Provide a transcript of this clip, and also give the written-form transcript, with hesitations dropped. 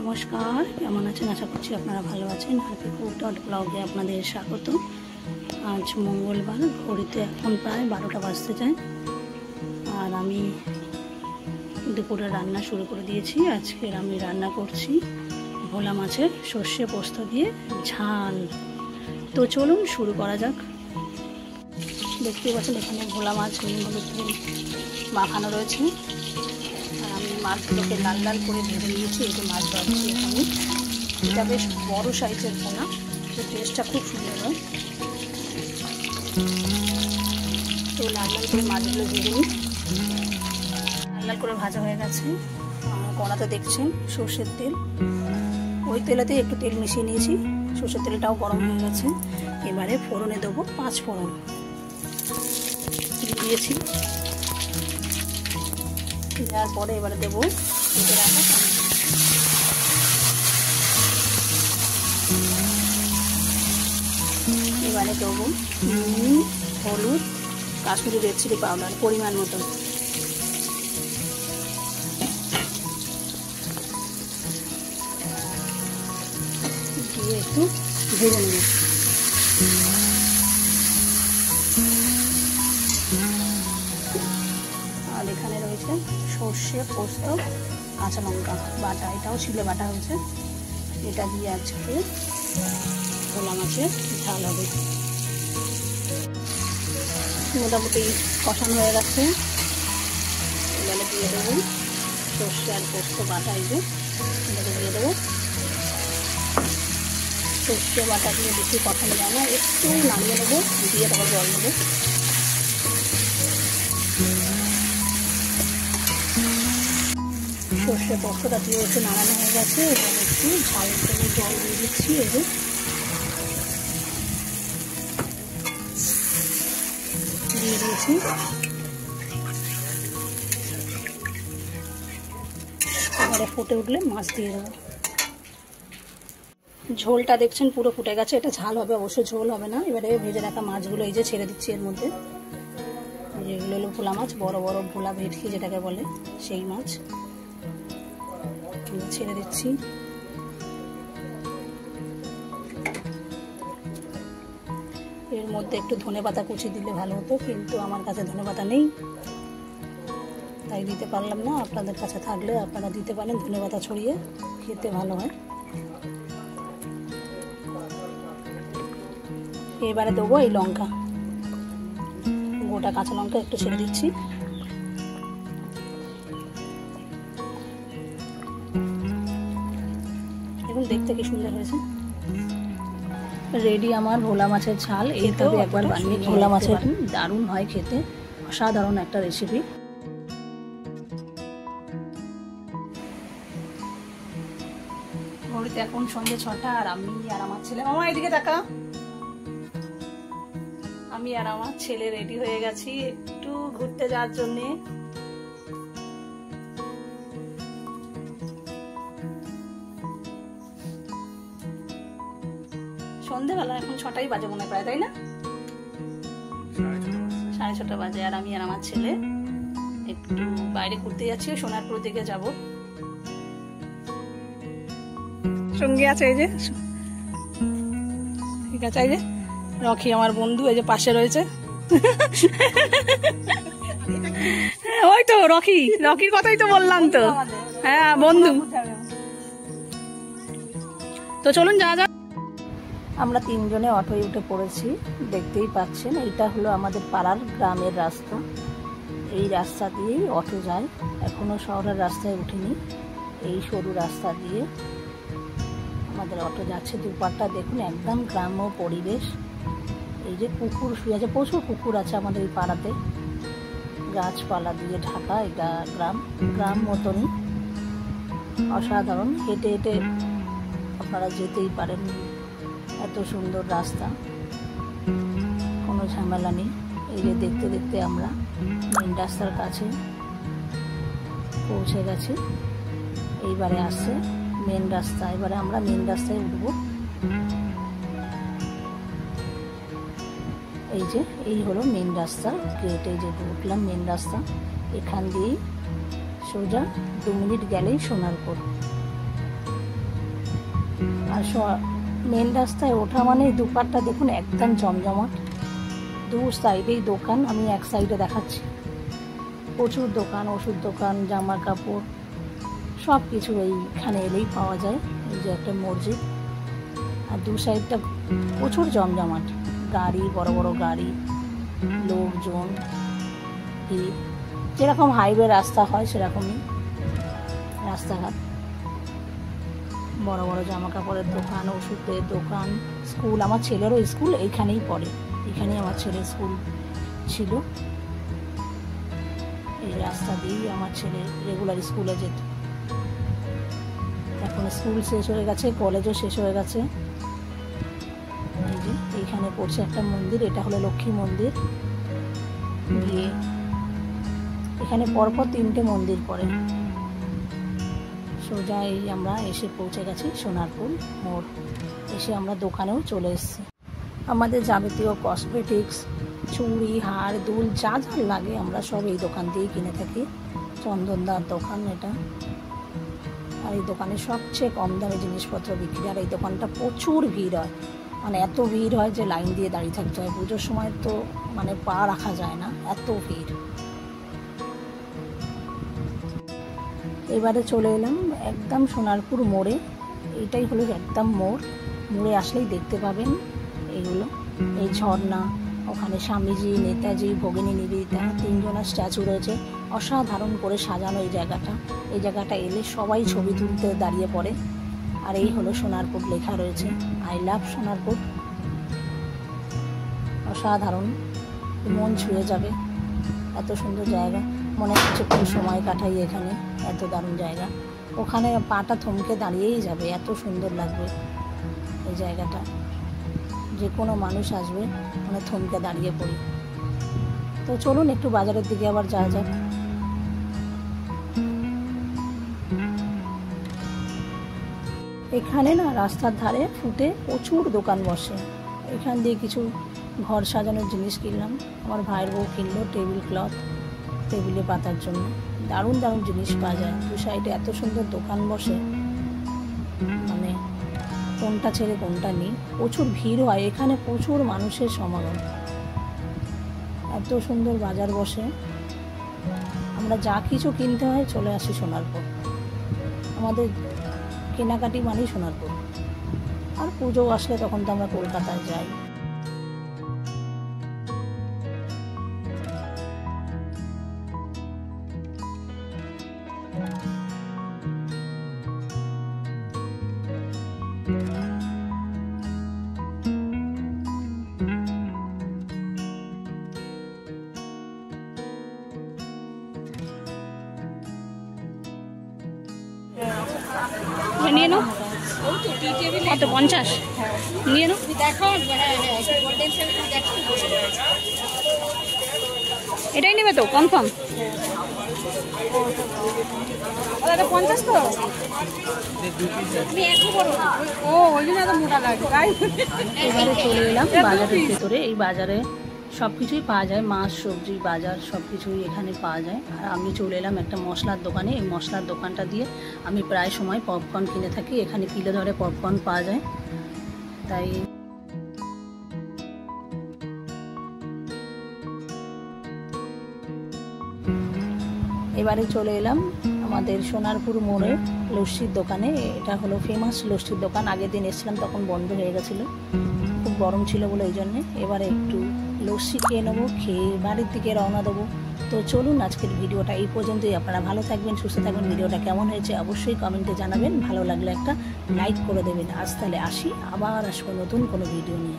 নমস্কার, কেমন আছেন? আশা করছি আপনারা ভালো আছেন। হ্যাপি কুক ডট ব্লগে আপনাদের স্বাগত। আজ মঙ্গলবার, ঘড়িতে এখন প্রায় 12টা বাজতে যায়। আর আমি দুপুরে রান্না শুরু করে দিয়েছি। আজকের আমি রান্না করছি ভোলা মাছের সর্ষে পোস্ত দিয়ে ঝাল। তো চলুন শুরু করা যাক। দেখতে পাচ্ছেন এখানে ভোলা মাছ নুন হলুদ দিয়ে মাখানো রয়েছে। আর আমি মাছগুলোকে লাল লাল করে ভেজে নিয়েছি। এই যে মাছ ভাজছি এখানে। এটা বেশ বড় সাইজের ভোলা, তো টেস্টটা খুব সুন্দর হয়। তো লাল লাল করে মাছগুলো ভেজে নিই। লাল লাল করে ভাজা হয়ে গেছে। কড়াতে দেখছেন সর্ষের তেল, ওই তেলেতে একটু তেল মিশিয়ে নিয়েছি। সর্ষের তেলটাও গরম হয়ে গেছে। এবারে ফোড়নে দেবো 5 ফোড়ন দিয়েছি। দেওয়ার পরে এবারে দেবো ভেজে রাখা টমেটো। এবারে দেবো নুন, হলুদ, কাশ্মীরি রেড চিলি পাউডার পরিমাণ মতন। দিয়ে একটু ভেজে নেব। আর এখানে রয়েছে সর্ষে পোস্ত কাঁচা লঙ্কা বাটা, এটাও শিলে বাটা হয়েছে। এটা দিয়ে আজকে ভোলা মাছের ঝাল হবে। মোটামুটি কষানো হয়ে গেছে। এবারে দিয়ে দেবো সর্ষে আর পোস্ত বাটা। এই যে এটাকে দিয়ে দেবো। সর্ষে বাটা দিয়ে বেশি কষানো যায় না, একটু নামিয়ে নেবো, দিয়ে তারপর জল দেবো। সর্ষে পোস্তটা দিয়ে একটু নাড়ানো হয়ে গেছে। এবার একটু ঝালের জন্য জল দিয়ে দিচ্ছি। এই যে দিয়ে দিয়েছি। এবারে ফুটে উঠলে মাছ দিয়ে দেবো। ঝোলটা দেখছেন পুরো ফুটে গেছে। এটা ঝাল হবে, অবশ্যই ঝোল হবে না। এবারে ভেজে রাখা মাছগুলো এই যে ছেড়ে দিচ্ছি এর মধ্যে। যেগুলো হলো ভোলা মাছ, বড় বড় ভোলা ভেটকি যেটাকে বলে, সেই মাছ ছেড়ে দিচ্ছি। এর মধ্যে একটু ধনেপাতা কুচি দিলে ভালো হতো, কিন্তু আমার কাছে ধনেপাতা নেই, তাই দিতে পারলাম না। আপনাদের কাছে থাকলে আপনারা দিতে পারেন, ধনেপাতা ছড়িয়ে খেতে ভালো হয়। এবারে দেবো এই লঙ্কা, গোটা কাঁচা লঙ্কা একটু ছেড়ে দিচ্ছি। এখন দেখতে কি সুন্দর হয়েছে। রেডি আমার ভোলা মাছের ঝাল। এইভাবে একবার বানিয়ে ভোলা মাছের দারুণ হয় খেতে, অসাধারণ একটা রেসিপি। ঘড়িতে এখন সন্ধ্যে 6টা। আর আমি আর আমার ছেলে, মামা এদিকে তাকা, আমি আর আমার ছেলে রেডি হয়ে গেছি একটু ঘুরতে যাওয়ার জন্য। সন্ধ্যেবেলা এখন 6টাই বাজে মনে প্রায়, তাই না? 6:30 বাজে। আর আমি আর আমার ছেলে একটু বাইরে ঘুরতে যাচ্ছি, সোনারপুর দিকে যাব। সঙ্গে আছে এই যে, ঠিক আছে, এই যে রকি আমার বন্ধু, এই যে পাশে রয়েছে। ওই তো রকির কথাই তো বললাম তো। হ্যাঁ বন্ধু। তো চলুন যাওয়া যাক। আমরা 3 জনে অটোয় উঠে পড়েছি। দেখতেই পাচ্ছেন এইটা হলো আমাদের পাড়ার গ্রামের রাস্তা। এই রাস্তা দিয়েই অটো যায়। এখনো শহরের রাস্তায় উঠিনি, এই সরু রাস্তা দিয়ে আমাদের অটো যাচ্ছে। দুপারটা দেখুন একদম গ্রাম্য পরিবেশ। এই যে পুকুর শুয়ে আছে, প্রচুর পুকুর আছে আমাদের এই পাড়াতে, গাছপালা দিয়ে ঢাকা। এটা গ্রাম মতনই অসাধারণ। হেঁটে হেঁটে আপনারা যেতেই পারেন, এত সুন্দর রাস্তা, কোনো ঝামেলা নেই। এই যে দেখতে দেখতে আমরা মেন রাস্তার কাছে পৌঁছে গেছি। এইবারে আসছে মেন রাস্তা। এবারে আমরা মেন রাস্তায় উঠবো। এই যে এই হলো মেন রাস্তা গেট। এই যে উঠলাম মেন রাস্তা। এখান দিয়েই সোজা 2 মিনিট গেলেই সোনারপুর। আর মেন রাস্তায় ওঠা মানে দুপারটা দেখুন একদম জমজমাট, দু সাইডেই দোকান। আমি এক সাইডে দেখাচ্ছি, প্রচুর দোকান, ওষুধ দোকান, জামা কাপড়, সব কিছু এইখানে এলেই পাওয়া যায়। এই যে একটা মসজিদ, আর দু সাইডটা প্রচুর জমজমাট, গাড়ি, বড় বড় গাড়ি, লোকজন, ভিড়, যেরকম হাইওয়ে রাস্তা হয় সেরকমই রাস্তাঘাট। বড় বড় জামা কাপড়ের দোকান, ওষুধের দোকান, স্কুল, আমার ছেলেরও স্কুল এইখানেই পড়ে, এখানেই আমার ছেলের স্কুল ছিল। এই রাস্তা দিয়েই আমার ছেলে রেগুলার স্কুলে যেত। এখন স্কুল শেষ হয়ে গেছে, কলেজও শেষ হয়ে গেছে। এই যে এইখানে পড়ছে একটা মন্দির, এটা হলো লক্ষ্মী মন্দির। গিয়ে এখানে পরপর 3টে মন্দির পড়ে। সোজা এই আমরা এসে পৌঁছে গেছি সোনারপুর মোড়। এসে আমরা দোকানেও চলে এসেছি। আমাদের যাবতীয় কসমেটিক্স, চুড়ি, হার, দুল, যা যা লাগে আমরা সব এই দোকান দিয়েই কিনে থাকি। চন্দনদার দোকান এটা। আর এই দোকানে সবচেয়ে কম দামে জিনিসপত্র বিক্রি। আর এই দোকানটা প্রচুর ভিড় হয়, মানে এত ভিড় হয় যে লাইন দিয়ে দাঁড়িয়ে থাকতে হয়। পুজোর সময় তো মানে পা রাখা যায় না, এত ভিড়। এবারে চলে এলাম একদম সোনারপুর মোড়ে। এটাই হলো একদম মোড়। মোড়ে আসলেই দেখতে পাবেন এইগুলো, এই ঝর্ণা, ওখানে স্বামীজি, নেতাজি, ভগিনী নিবেদিতা, 3জনের স্ট্যাচু রয়েছে। অসাধারণ করে সাজানো এই জায়গাটা। এই জায়গাটা এলে সবাই ছবি তুলতে দাঁড়িয়ে পড়ে। আর এই হলো সোনারপুর লেখা রয়েছে, আই লাভ সোনারপুর। অসাধারণ, মন ছুঁয়ে যাবে, এত সুন্দর জায়গা। মনে হচ্ছে খুব সময় কাটাই এখানে, এত দারুণ জায়গা। ওখানে পাটা থমকে দাঁড়িয়েই যাবে, এত সুন্দর লাগবে এই জায়গাটা। যে কোনো মানুষ আসবে মানে থমকে দাঁড়িয়ে পড়ি। তো চলুন একটু বাজারের দিকে আবার যাওয়া যাক। এখানে না রাস্তার ধারে ফুটে প্রচুর দোকান বসে। এখান দিয়ে কিছু ঘর সাজানোর জিনিস কিনলাম। আমার ভাইয়ের বউ কিনলো টেবিল ক্লথ, টেবিলে পাতার জন্য। দারুণ দারুণ জিনিস পাওয়া যায়। দু সাইডে এত সুন্দর দোকান বসে, মানে কোনটা ছেড়ে কোনটা নেই। প্রচুর ভিড় হয় এখানে, প্রচুর মানুষের সমাগম। এত সুন্দর বাজার বসে। আমরা যা কিছু কিনতে হয় চলে আসি সোনারপুর। আমাদের কেনাকাটি মানেই সোনারপুর। আর পুজো আসলে তখন তো আমরা কলকাতায় যাই। নিয়ে নাও, কত 50 নিয়ে নাও। এটাই নেবে তো কনফার্ম? 50 তো ও ওই জন্য এত মোটা লাগে। এবারে চলে এলাম বাজারের ভেতরে। এই বাজারে সব কিছুই পাওয়া যায়, মাছ, সবজি, বাজার সব কিছুই এখানে পাওয়া যায়। আর আমি চলে এলাম একটা মশলার দোকানে। এই মশলার দোকানটা দিয়ে আমি প্রায় সময় পপকর্ন কিনে থাকি। এখানে কিলো ধরে পপকর্ন পাওয়া যায়। তাই এবারে চলে এলাম আমাদের সোনারপুর মোড়ে লস্যির দোকানে। এটা হলো ফেমাস লস্যির দোকান। আগের দিন এসেছিলাম তখন বন্ধ হয়ে গেছিলো, খুব গরম ছিল বলে এই জন্যে। এবারে একটু লস্যি খেয়ে নেবো, খেয়ে বাড়ির দিকে রওনা দেবো। তো চলুন আজকের ভিডিওটা এই পর্যন্তই। আপনারা ভালো থাকবেন, সুস্থ থাকবেন। ভিডিওটা কেমন হয়েছে অবশ্যই কমেন্টে জানাবেন। ভালো লাগলে একটা লাইক করে দেবেন। আজ তাহলে আসি, আবার আসবো নতুন কোনো ভিডিও নিয়ে।